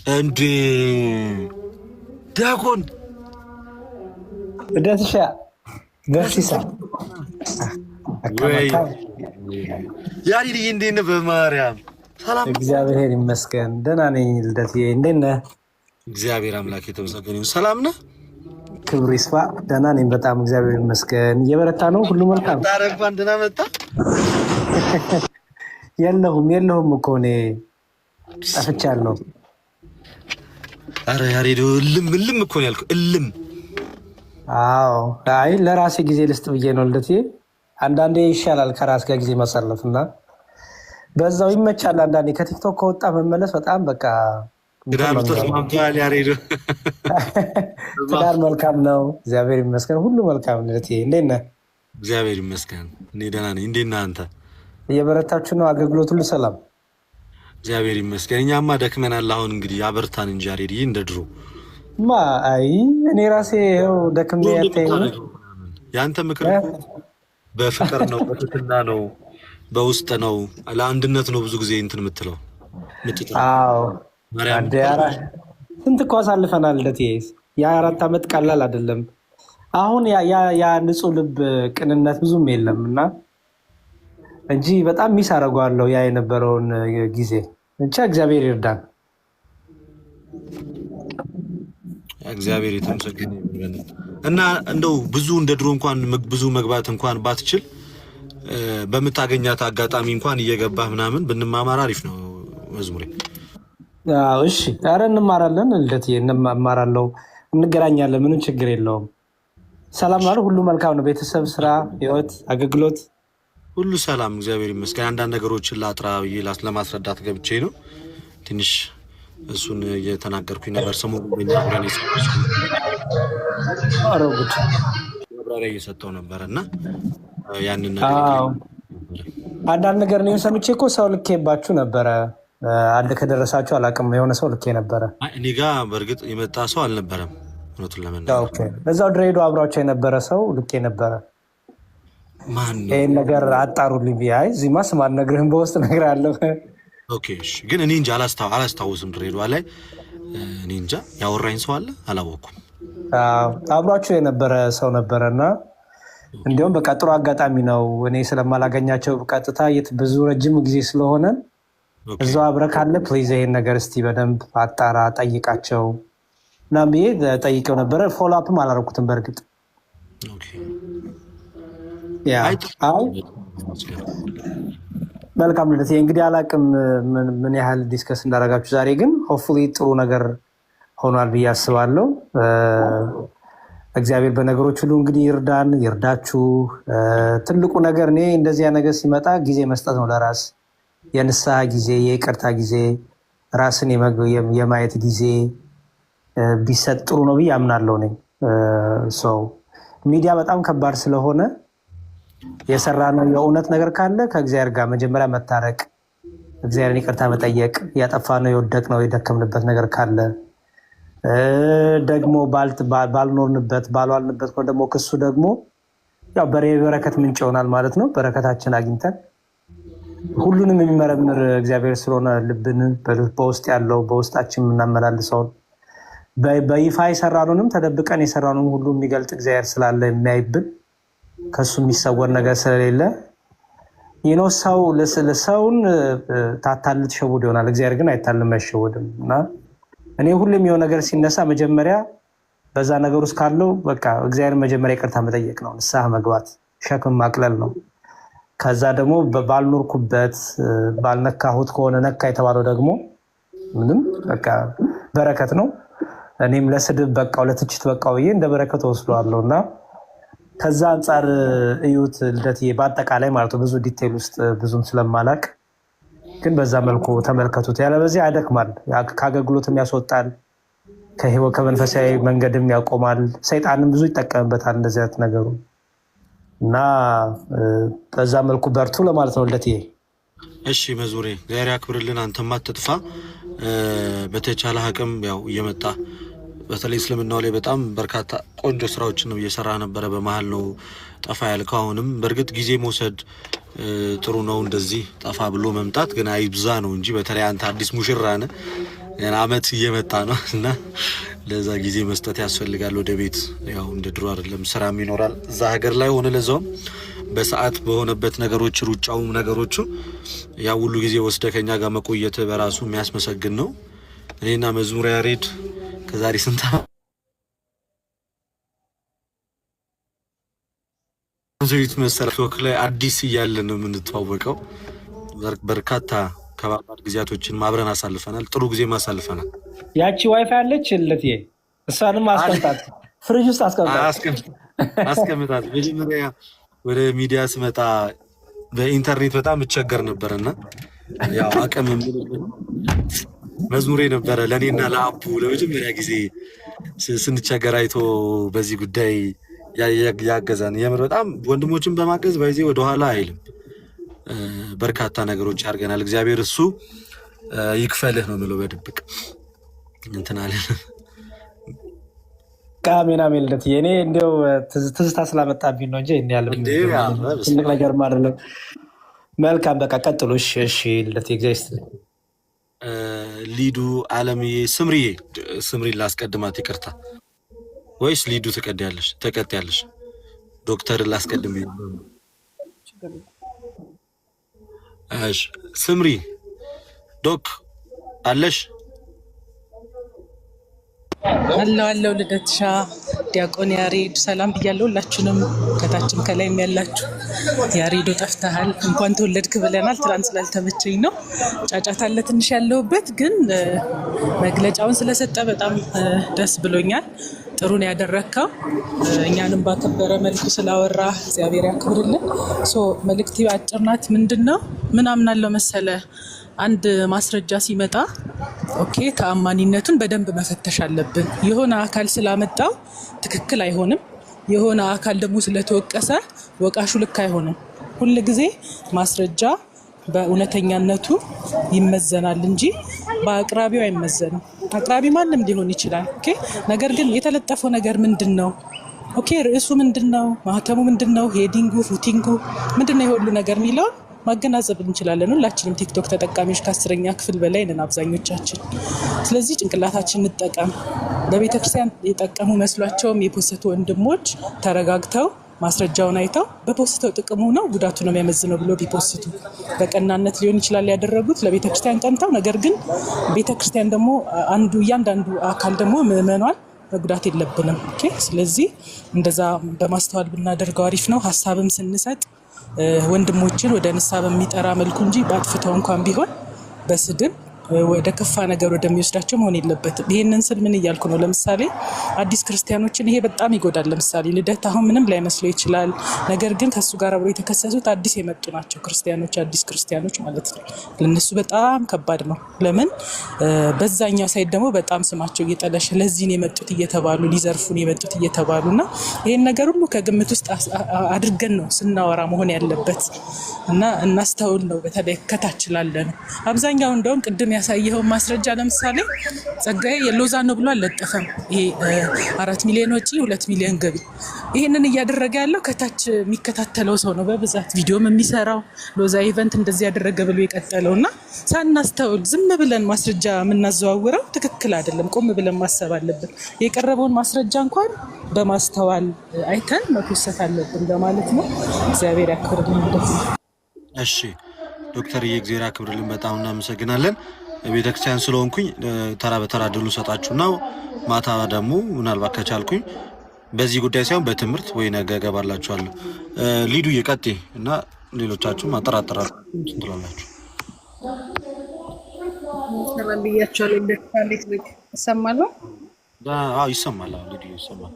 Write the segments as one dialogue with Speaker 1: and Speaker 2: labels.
Speaker 1: እንዴ ዲያቆን
Speaker 2: ደትሻ በርሲሳ
Speaker 1: ወይ ያሪድ እንዴት ነህ? በማርያም ሰላም
Speaker 2: እግዚአብሔር ይመስገን ደህና ነኝ። ልደትዬ እንዴት ነህ?
Speaker 1: እግዚአብሔር አምላክ የተመሰገነ ይሁን። ሰላም ነህ?
Speaker 2: ክብሩ ይስፋ። ደህና ነኝ በጣም እግዚአብሔር ይመስገን። እየበረታ ነው ሁሉ መልካም።
Speaker 1: ታረፋን ደህና መጣ።
Speaker 2: የለሁም እኮ እኔ ጠፍቻለሁ።
Speaker 1: አረ ያሬድ እልም እኮ ነው ያልኩህ እልም።
Speaker 2: አዎ አይ ለራሴ ጊዜ ልስጥ ብዬ ነው ልደትዬ። አንዳንዴ ይሻላል ከራስ ጋር ጊዜ ማሳለፍ እና በዛው ይመቻል። አንዳንዴ ከቲክቶክ ከወጣ መመለስ በጣም በቃ
Speaker 1: ትዳር ተስማምቷል። ያሬድ
Speaker 2: ትዳር መልካም ነው እግዚአብሔር ይመስገን። ሁሉ መልካም ነው። ልደትዬ እንዴት ነህ?
Speaker 1: እግዚአብሔር ይመስገን እኔ ደህና ነኝ። እንዴት ነህ አንተ?
Speaker 2: እየበረታችሁ ነው? አገልግሎት ሁሉ ሰላም?
Speaker 1: እግዚአብሔር ይመስገን። እኛማ ደክመናል። አሁን እንግዲህ አበርታን እንጂ ያሬድ እንደ ድሮ
Speaker 2: አይ እኔ ራሴ ይኸው ደክሜ ያተኝ።
Speaker 1: ያንተ ምክር በፍቅር ነው፣ በትህትና ነው፣ በውስጥ ነው፣ ለአንድነት ነው። ብዙ ጊዜ እንትን የምትለው
Speaker 2: አዎ ስንት እኮ አሳልፈናል ልደትዬ። የ4 ዓመት ቀላል አይደለም። አሁን ያ ንጹህ ልብ ቅንነት ብዙም የለም እና እንጂ በጣም ሚስ አደርገዋለሁ ያ የነበረውን ጊዜ። ብቻ እግዚአብሔር ይርዳን።
Speaker 1: እግዚአብሔር የተመሰገነ ይሁን። እና እንደው ብዙ እንደ ድሮ እንኳን ብዙ መግባት እንኳን ባትችል በምታገኛት አጋጣሚ እንኳን እየገባህ ምናምን ብንማማር አሪፍ ነው መዝሙሬ።
Speaker 2: እሺ ኧረ እንማራለን ልደትዬ፣ እንማራለሁ፣ እንገናኛለን። ምንም ችግር የለውም። ሰላም ማለት ሁሉ መልካም ነው። ቤተሰብ፣ ስራ፣ ህይወት፣ አገልግሎት
Speaker 1: ሁሉ ሰላም እግዚአብሔር ይመስገን። አንዳንድ ነገሮችን ላጥራ ብዬ ለማስረዳት ገብቼ ነው ትንሽ እሱን እየተናገርኩኝ ነበር። ሰሞኑን በእኛ ማብራሪያ እየሰጠው ነበር እና ያንን ነገር
Speaker 2: አንዳንድ ነገር ነው ሰምቼ እኮ ሰው ልኬባችሁ ነበረ። አንድ ከደረሳችሁ አላውቅም። የሆነ ሰው ልኬ ነበረ
Speaker 1: እኔ ጋ። በእርግጥ የመጣ ሰው አልነበረም እውነቱን ለመናገር።
Speaker 2: እዛው ድሬዳዋ አብሯቸው የነበረ ሰው ልኬ ነበረ። ይህን ነገር አጣሩልኝ ብዬ አይ እዚህማ ስም አልነግርህም በውስጥ እነግርሃለሁ።
Speaker 1: ኦኬ ግን እኔ እንጃ አላስታውስም። ድሬዳዋ ላይ እኔ እንጃ ያወራኝ ሰው አለ አላወኩም።
Speaker 2: አብሯቸው የነበረ ሰው ነበረ እና እንዲሁም በቃ ጥሩ አጋጣሚ ነው። እኔ ስለማላገኛቸው ቀጥታ ብዙ ረጅም ጊዜ ስለሆነ እዛው አብረህ ካለ ፕሊዝ ይሄን ነገር እስቲ በደንብ አጣራ ጠይቃቸው ምናምን ብዬ ጠይቄው ነበረ። ፎሎ አፕም አላደረኩትም በእርግጥ መልካም ልደት። እንግዲህ አላቅም ምን ያህል ዲስከስ እንዳደረጋችሁ ዛሬ፣ ግን ሆፕፉሊ ጥሩ ነገር ሆኗል ብዬ አስባለሁ። እግዚአብሔር በነገሮች ሁሉ እንግዲህ ይርዳን፣ ይርዳችሁ። ትልቁ ነገር እኔ እንደዚያ ነገር ሲመጣ ጊዜ መስጠት ነው ለራስ። የንስሐ ጊዜ፣ የይቅርታ ጊዜ፣ ራስን የማየት ጊዜ ቢሰጥ ጥሩ ነው ብዬ አምናለሁ። ነኝ ሰው ሚዲያ በጣም ከባድ ስለሆነ የሰራ ነው የእውነት ነገር ካለ ከእግዚአብሔር ጋር መጀመሪያ መታረቅ፣ እግዚአብሔርን ይቅርታ መጠየቅ፣ ያጠፋ ነው የወደቅ ነው የደከምንበት ነገር ካለ ደግሞ ባልኖርንበት ባልዋልንበት ደግሞ ክሱ ደግሞ ያው በረከት ምንጭ ይሆናል ማለት ነው። በረከታችን አግኝተን ሁሉንም የሚመረምር እግዚአብሔር ስለሆነ ልብን በውስጥ ያለው በውስጣችን የምናመላልሰውን በይፋ የሰራኑንም ተደብቀን የሰራኑን ሁሉ የሚገልጥ እግዚአብሔር ስላለ የሚያይብን ከሱ የሚሰወር ነገር ስለሌለ ሰው ሰውን ታታል ትሸውድ ይሆናል። እግዚአብሔር ግን አይታልም አይሸወድም። እና እኔ ሁሉም የሆነ ነገር ሲነሳ መጀመሪያ በዛ ነገር ውስጥ ካለው በቃ እግዚአብሔር መጀመሪያ ይቅርታ መጠየቅ ነው፣ ንስሐ መግባት፣ ሸክም ማቅለል ነው። ከዛ ደግሞ ባልኖርኩበት ባልነካሁት ከሆነ ነካ የተባለው ደግሞ ምንም በቃ በረከት ነው። እኔም ለስድብ በቃው ለትችት በቃው ብዬ እንደ በረከት ወስደዋለሁ። እና ከዛ አንጻር እዩት ልደትዬ፣ በአጠቃላይ ማለት ነው። ብዙ ዲቴል ውስጥ ብዙም ስለማላቅ ግን በዛ መልኩ ተመልከቱት። ያለበዚያ ያደክማል፣ ከአገልግሎትም ያስወጣል፣ ከህይወት ከመንፈሳዊ መንገድም ያቆማል። ሰይጣንም ብዙ ይጠቀምበታል እንደዚህ አይነት ነገሩ እና በዛ መልኩ በርቱ ለማለት ነው ልደትዬ።
Speaker 1: እሺ መዝሙሬ እግዚአብሔር ያክብርልን። አንተማ አትጥፋ። በተቻለ አቅም ያው እየመጣ በተለይ እስልምናው ላይ በጣም በርካታ ቆንጆ ስራዎችን ነው እየሰራ ነበረ። በመሀል ነው ጠፋ ያልከው። አሁንም በእርግጥ ጊዜ መውሰድ ጥሩ ነው እንደዚህ ጠፋ ብሎ መምጣት ግን አይብዛ ነው እንጂ በተለይ አንተ አዲስ ሙሽራ ነህ አመት እየመጣ ነው እና ለዛ ጊዜ መስጠት ያስፈልጋል ወደ ቤት ያው እንደ ድሮ አይደለም ስራም ይኖራል እዛ ሀገር ላይ ሆነ ለዛው በሰዓት በሆነበት ነገሮች ሩጫው ነገሮቹ ያው ሁሉ ጊዜ ወስደከኛ ጋር መቆየት በራሱ የሚያስመሰግን ነው እኔና መዝሙር ያሬድ ከዛሬ ስንት ዘይት መሰረቶክ ላይ አዲስ እያለ ነው የምንተዋወቀው በርካታ ከባባድ ጊዜያቶችን ማብረን አሳልፈናል ጥሩ ጊዜ ማሳልፈናል
Speaker 2: ያቺ ዋይፋይ አለች ለትዬ እሷንም አስቀምጣት ፍሪጅ ውስጥ አስቀምጣት መጀመሪያ ወደ ሚዲያ ስመጣ በኢንተርኔት በጣም እቸገር ነበርና ያው አቀም መዝሙሬ ነበረ ለኔና ለአቡ ለመጀመሪያ ጊዜ ስንቸገር አይቶ በዚህ ጉዳይ ያገዛን የምር በጣም ወንድሞችን በማገዝ ባይዜ ወደ ኋላ አይልም በርካታ ነገሮች አድርገናል እግዚአብሔር እሱ ይክፈልህ ነው ምለው በድብቅ እንትን አለ ካሜና መልለት የኔ እንደው ትዝታ ስላመጣብኝ ነው እንጂ እኔ ያለው ትልቅ ነገር ማለት ነው መልካም በቃ ቀጥሉ እሺ ለቲ ኤግዛይስት
Speaker 1: ሊዱ አለምዬ ስምሪ ላስቀድማት ይቅርታ ወይስ ሊዱ ተቀጥያለሽ ዶክተር ላስቀድም እሺ ስምሪ ዶክ አለሽ
Speaker 3: አለው ልደትሻ ዲያቆን ያሬድ ሰላም ብያለሁ ሁላችሁንም ከታችም ከላይም ያላችሁ ያሬዶ ጠፍተሃል እንኳን ተወለድክ ብለናል ትላንት ስላልተመቸኝ ነው ጫጫታ አለ ትንሽ ያለውበት ግን መግለጫውን ስለሰጠ በጣም ደስ ብሎኛል ጥሩ ነው ያደረከው እኛንም ባከበረ መልኩ ስላወራ እግዚአብሔር ያክብርልን መልእክቴ አጭር ናት ምንድነው ምን አምናለሁ መሰለ አንድ ማስረጃ ሲመጣ ኦኬ ተአማኒነቱን በደንብ መፈተሽ አለብን የሆነ አካል ስላመጣው ትክክል አይሆንም የሆነ አካል ደግሞ ስለተወቀሰ ወቃሹ ልክ አይሆንም ሁሉ ጊዜ ማስረጃ በእውነተኛነቱ ይመዘናል እንጂ በአቅራቢው አይመዘንም አቅራቢ ማንም ሊሆን ይችላል ኦኬ ነገር ግን የተለጠፈው ነገር ምንድነው ኦኬ ርዕሱ ምንድነው ማህተሙ ምንድነው ሄዲንጉ ፉቲንጉ ምንድነው ይሁሉ ነገር ሚለው ማገናዘብ እንችላለን ሁላችንም ቲክቶክ ተጠቃሚዎች ከ10ኛ ክፍል በላይ ነን አብዛኞቻችን ስለዚህ ጭንቅላታችን እንጠቀም ለቤተክርስቲያን የጠቀሙ መስሏቸውም የፖስቱ ወንድሞች ተረጋግተው ማስረጃውን አይተው በፖስተው ጥቅሙ ነው ጉዳቱ ነው የሚያመዝነው ብሎ ቢፖስቱ በቀናነት ሊሆን ይችላል ያደረጉት ለቤተክርስቲያን ቀንተው ነገር ግን ቤተክርስቲያን ደግሞ እያንዳንዱ አካል ደግሞ ምዕመናን መጉዳት የለብንም ኦኬ ስለዚህ እንደዛ በማስተዋል ብናደርገው አሪፍ ነው ሐሳብም ስንሰጥ ወንድሞችን ወደ ንስሐ በሚጠራ መልኩ እንጂ ባጥፍተው እንኳን ቢሆን በስድብ ወደ ከፋ ነገር ወደሚወስዳቸው መሆን የለበትም ይሄንን ስል ምን እያልኩ ነው ለምሳሌ አዲስ ክርስቲያኖችን ይሄ በጣም ይጎዳል ለምሳሌ ልደት አሁን ምንም ላይ መስሎ ይችላል ነገር ግን ከሱ ጋር አብሮ የተከሰሱት አዲስ የመጡ ናቸው ክርስቲያኖች አዲስ ክርስቲያኖች ማለት ነው ለነሱ በጣም ከባድ ነው ለምን በዛኛው ሳይድ ደግሞ በጣም ስማቸው እየጠለሸ ለዚህን የመጡት እየተባሉ ሊዘርፉን የመጡት እየተባሉና ይሄን ነገር ሁሉ ከግምት ውስጥ አድርገን ነው ስናወራ መሆን ያለበት እና እናስተውል ነው በተለይ ከታችላለ ነው አብዛኛው እንደውም ቅድም ያሳየው ማስረጃ ለምሳሌ ጸጋዬ የሎዛ ነው ብሎ አለጠፈም ይሄ 4 ሚሊዮን ወጪ 2 ሚሊዮን ገቢ ይሄንን እያደረገ ያለው ከታች የሚከታተለው ሰው ነው በብዛት ቪዲዮም የሚሰራው ሎዛ ኢቨንት እንደዚህ ያደረገ ብሎ የቀጠለውና ሳናስተውል ዝም ብለን ማስረጃ የምናዘዋውረው ትክክል አይደለም ቆም ብለን ማሰብ አለብን የቀረበውን ማስረጃ እንኳን በማስተዋል አይተን መኮሰት አለብን ለማለት ነው እግዚአብሔር ያክብርልን
Speaker 1: እሺ ዶክተር የእግዚአብሔር ያክብርልን በጣም እናመሰግናለን ቤተክርስቲያን ስለሆንኩኝ ተራ በተራ ድሉ ሰጣችሁና ማታ ደግሞ ምናልባት ከቻልኩኝ በዚህ ጉዳይ ሳይሆን በትምህርት ወይ ነገ ገባላችኋለሁ ሊዱ ይቀጥ እና ሌሎቻችሁ ማጠራጠራችሁ ትላላችሁ
Speaker 3: ሰላም ብያችኋለሁ እንደታለች ልክ ይሰማል
Speaker 1: ይሰማል ሊዱ ይሰማል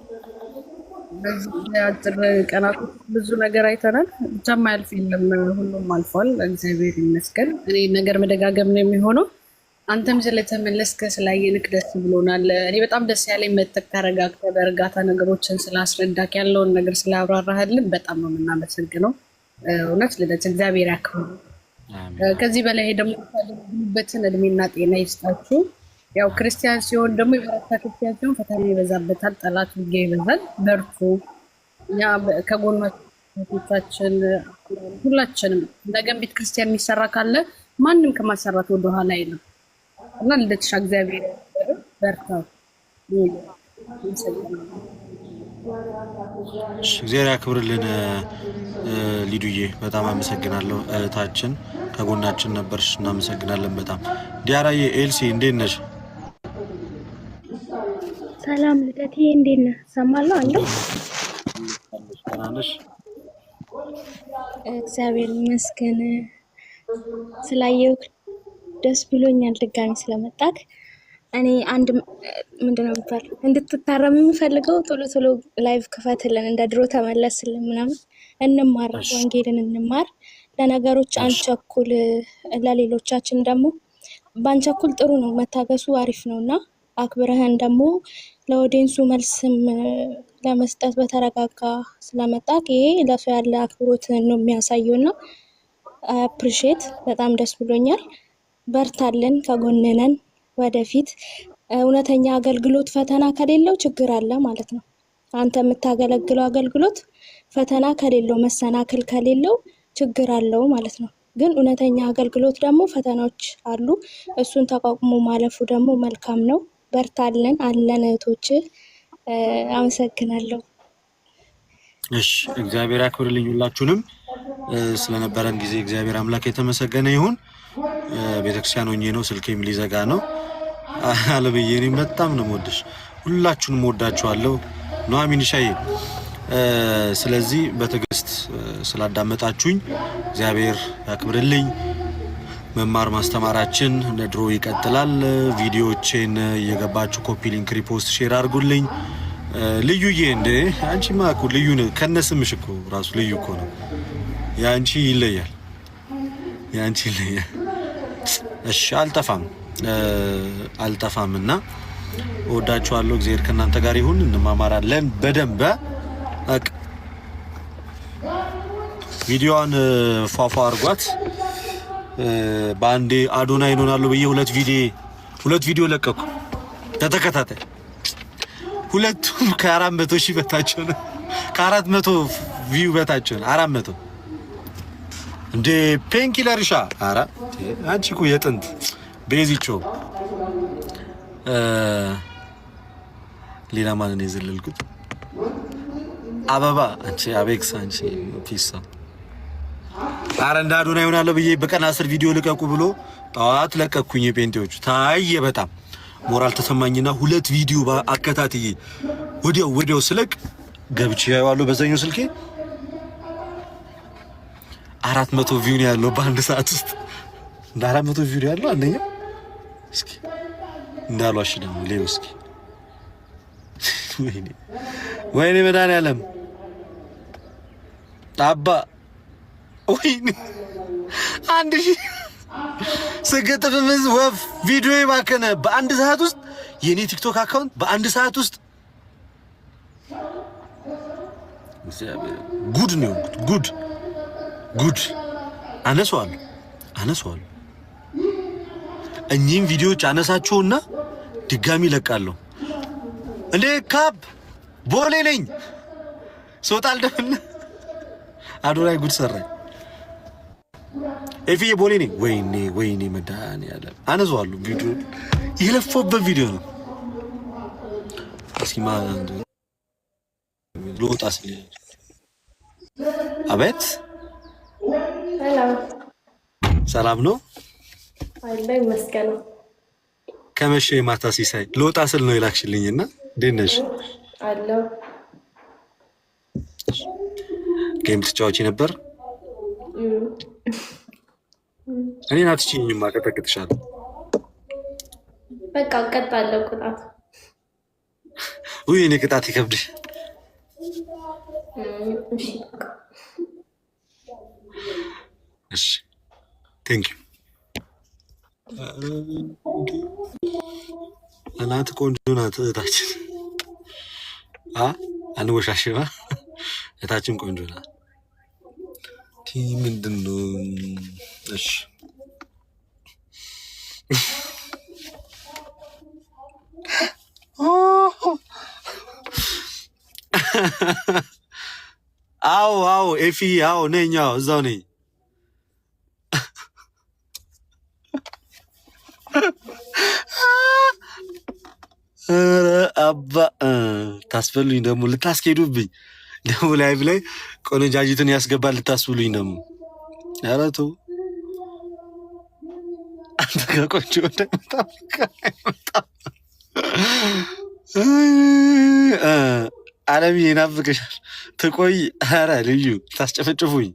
Speaker 3: አጭር ቀናት ብዙ ነገር አይተናል ብቻም አልፍ የለም ሁሉም አልፏል እግዚአብሔር ይመስገን እኔ ነገር መደጋገም ነው የሚሆነው አንተም ስለተመለስከ ስላየንክ ደስ ብሎናል እኔ በጣም ደስ ያለኝ መጥተህ ተረጋግተህ በእርጋታ ነገሮችን ስላስረዳክ ያለውን ነገር ስላብራራህልን በጣም ነው የምናመሰግነው እውነት ልደት እግዚአብሔር ያክብር ከዚህ በላይ ደግሞ ታደርጉበትን እድሜና ጤና ይስጣችሁ ያው ክርስቲያን ሲሆን ደግሞ የበረታ ክርስቲያን ሲሆን ፈተና ይበዛበታል ጠላት ውጊያ ይበዛል በርቱ እኛ ከጎናችን
Speaker 4: ሁላችንም ነገም ቤተክርስቲያን የሚሰራ ካለ ማንም ከማሰራት ወደ ኋላ አይልም እና ልደትሽ እግዚአብሔር በርታ።
Speaker 1: እግዚአብሔር ያክብርልን። ሊዱዬ በጣም አመሰግናለሁ። እህታችን ከጎናችን ነበርሽ፣ እናመሰግናለን በጣም። ዲያራዬ ኤልሲ እንዴት ነሽ?
Speaker 5: ሰላም ልደቴ፣ እንዴት ነህ? ሰማለሁ አለው።
Speaker 1: ደህና ነሽ?
Speaker 5: እግዚአብሔር ይመስገን። ስላየው ደስ ብሎኛል። ድጋሚ ስለመጣክ እኔ አንድ ምንድነው የሚባለው እንድትታረም የምፈልገው ቶሎ ቶሎ ላይቭ ክፈትልን፣ እንደ ድሮ ተመለስልን፣ ምናምን እንማር፣ ወንጌልን እንማር። ለነገሮች አንቸኩል፣ ለሌሎቻችን ደግሞ ባንቸኩል ጥሩ ነው። መታገሱ አሪፍ ነው እና አክብረህን ደግሞ ለኦዲየንሱ መልስም ለመስጠት በተረጋጋ ስለመጣክ ይሄ ለሰው ያለ አክብሮት ነው የሚያሳየው እና አፕሪሼት በጣም ደስ ብሎኛል። በርታለን፣ ከጎንነን ወደፊት። እውነተኛ አገልግሎት ፈተና ከሌለው ችግር አለ ማለት ነው። አንተ የምታገለግለው አገልግሎት ፈተና ከሌለው መሰናክል ከሌለው ችግር አለው ማለት ነው። ግን እውነተኛ አገልግሎት ደግሞ ፈተናዎች አሉ። እሱን ተቋቁሞ ማለፉ ደግሞ መልካም ነው። በርታለን አለን እህቶች። አመሰግናለሁ።
Speaker 1: እሺ እግዚአብሔር ያክብርልኝ ሁላችሁንም። ስለነበረን ጊዜ እግዚአብሔር አምላክ የተመሰገነ ይሁን። ቤተክርስቲያን ሆኜ ነው ስልኬም ሊዘጋ ነው። አለብዬ እኔም በጣም ነው የምወድሽ፣ ሁላችሁንም ወዳችኋለሁ። ኑሐሚን ሻዬ ስለዚህ በትዕግስት ስላዳመጣችሁኝ እግዚአብሔር ያክብርልኝ። መማር ማስተማራችን እንደ ድሮ ይቀጥላል። ቪዲዮዎቼን እየገባችሁ ኮፒ ሊንክ፣ ሪፖስት፣ ሼር አድርጉልኝ። ልዩዬ እንደ አንቺማ እኮ ልዩ ነው፣ ከነስምሽ እኮ ራሱ ልዩ እኮ ነው። ያንቺ ይለያል፣ ያንቺ ይለያል። እሺ አልጠፋምና ወዳችኋለሁ። እግዚአብሔር ከእናንተ ጋር ይሁን። እንማማራለን በደንብ። ቪዲዮዋን ፏፏ አድርጓት። በአንዴ አዶናይ እንሆናለሁ ብዬ ሁለት ቪዲዮ ለቀኩ ተተከታታይ። ሁለቱም ከ400 ሺህ በታች ነው፣ ከ400 ቪው በታች ነው። 400 እንደ ፔንኪለርሻ። ኧረ አንቺ እኮ የጥንት ቤዚቾ። ሌላ ማንን የዘለልኩት? አበባ አንቺ፣ አቤክስ አንቺ፣ ፒሳ። ኧረ እንደ አዶናይ ይሆናለሁ ብዬ በቀን 10 ቪዲዮ ልቀቁ ብሎ ጠዋት ለቀኩኝ። የፔንቴዎቹ ታየ በጣም ሞራል ተሰማኝና 2 ቪዲዮ አከታትዬ ወዲያው ስለቅ ገብቼ ያዋለሁ በዛኛው ስልኬ 400 ቪው ነው ያለው በአንድ ሰዓት ውስጥ። እንደ 400 ቪው ያለው አንደኛ። እስኪ እንዳሏሽ ደግሞ ሌው እስኪ ወይኔ መድኃኒዓለም አባ ወይኔ 1000 ስገጥፍምዝ ወፍ ቪዲዮ ባከነ በአንድ ሰዓት ውስጥ የኔ ቲክቶክ አካውንት በአንድ ሰዓት ውስጥ ጉድ ነው ጉድ። አነሳዋለሁ እኚህም ቪዲዮዎች አነሳቸውና ድጋሚ ለቃለሁ። እንዴ ካብ ቦሌ ነኝ ሶታል ደህና አዶናይ ጉድ ሰራኝ። ኤፊዬ ቦሌ ነኝ። ወይኔ መድኃኒዓለም አነሳዋለሁ። ቪዲዮ የለፈበት ቪዲዮ ነው። እስኪ ማን ልወጣ ስለ አቤት ሰላም ነው
Speaker 5: አለ ይመስገን።
Speaker 1: ከመሸ ማታ ሲሳይ ልወጣ ስል ነው የላክሽልኝና እንዴት ነሽ?
Speaker 5: አለ
Speaker 1: ጌም ትጫወቺ ነበር? እኔን አትችይኝማ፣ ቀጠቅጥሻለሁ።
Speaker 5: በቃ እቀጣለሁ። ቅጣት
Speaker 1: ውይ እኔ ቅጣት ይከብድሽ። እሺ ቴንክ ዩ። እናት ቆንጆ ናት እህታችን። አንወሻሽማ እህታችን ቆንጆ ናት። ምንድን ነው? እሺ አዎ አዎ ኤፊ አዎ ነኝ አዎ እዛው ነኝ ኧረ አባ ታስፈልኝ ደግሞ ልታስኬዱብኝ ደግሞ ላይቭ ላይ ቆነጃጅትን ያስገባል ልታስብሉኝ ደግሞ ኧረ ተው አንተ ከቆንጆ አለምዬ ይናፍቅሻል ትቆይ ኧረ ልዩ ታስጨፈጭፉኝ